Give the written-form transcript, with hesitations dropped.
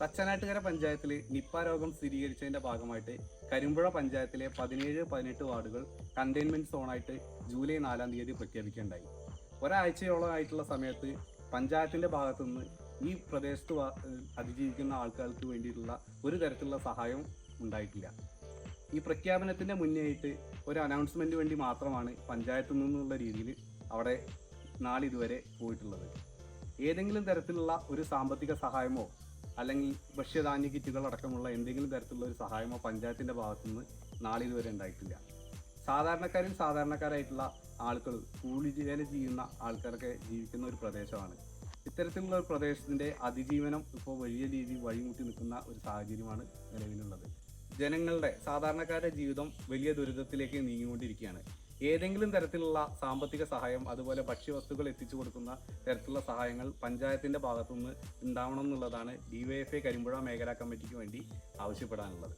തച്ചനാട്ടുകര പഞ്ചായത്തിൽ നിപ്പ രോഗം സ്ഥിരീകരിച്ചതിന്റെ ഭാഗമായിട്ട് കരിമ്പുഴ പഞ്ചായത്തിലെ 17-18 വാർഡുകൾ കണ്ടെയ്ൻമെന്റ് സോണായിട്ട് ജൂലൈ 4-ാം തീയതി പ്രഖ്യാപിക്കുകയുണ്ടായി. ഒരാഴ്ചയോളമായിട്ടുള്ള സമയത്ത് പഞ്ചായത്തിന്റെ ഭാഗത്തുനിന്ന് ഈ പ്രദേശത്ത് അതിജീവിക്കുന്ന ആൾക്കാർക്ക് വേണ്ടിയിട്ടുള്ള ഒരു തരത്തിലുള്ള സഹായം ഉണ്ടായിട്ടില്ല. ഈ പ്രഖ്യാപനത്തിന്റെ മുന്നേയായിട്ട് ഒരു അനൗൺസ്മെന്റ് വേണ്ടി മാത്രമാണ് പഞ്ചായത്തിൽ നിന്നുള്ള രീതിയിൽ അവിടെ നാളിതുവരെ പോയിട്ടുള്ളത്. ഏതെങ്കിലും തരത്തിലുള്ള ഒരു സാമ്പത്തിക സഹായമോ അല്ലെങ്കിൽ ഭക്ഷ്യധാന്യ കിറ്റുകൾ അടക്കമുള്ള എന്തെങ്കിലും തരത്തിലുള്ള ഒരു സഹായമോ പഞ്ചായത്തിൻ്റെ ഭാഗത്തുനിന്ന് നാളിതുവരെ ഉണ്ടായിട്ടില്ല. സാധാരണക്കാരായിട്ടുള്ള ആളുകൾ കൂലി വേല ചെയ്യുന്ന ആൾക്കാരൊക്കെ ജീവിക്കുന്ന ഒരു പ്രദേശമാണ്. ഇത്തരത്തിലുള്ള ഒരു പ്രദേശത്തിൻ്റെ അതിജീവനം ഇപ്പോൾ വലിയ രീതിയിൽ വഴിമുട്ടി നിൽക്കുന്ന ഒരു സാഹചര്യമാണ് നിലവിലുള്ളത്. സാധാരണക്കാരുടെ ജീവിതം വലിയ ദുരിതത്തിലേക്ക് നീങ്ങിക്കൊണ്ടിരിക്കുകയാണ്. ഏതെങ്കിലും തരത്തിലുള്ള സാമ്പത്തിക സഹായം, അതുപോലെ ഭക്ഷ്യവസ്തുക്കൾ എത്തിച്ചു കൊടുക്കുന്ന തരത്തിലുള്ള സഹായങ്ങൾ പഞ്ചായത്തിൻ്റെ ഭാഗത്തുനിന്ന് ഉണ്ടാവണം എന്നുള്ളതാണ് DYFI കരിമ്പുഴ മേഖലാ കമ്മിറ്റിക്ക് വേണ്ടി ആവശ്യപ്പെടാനുള്ളത്.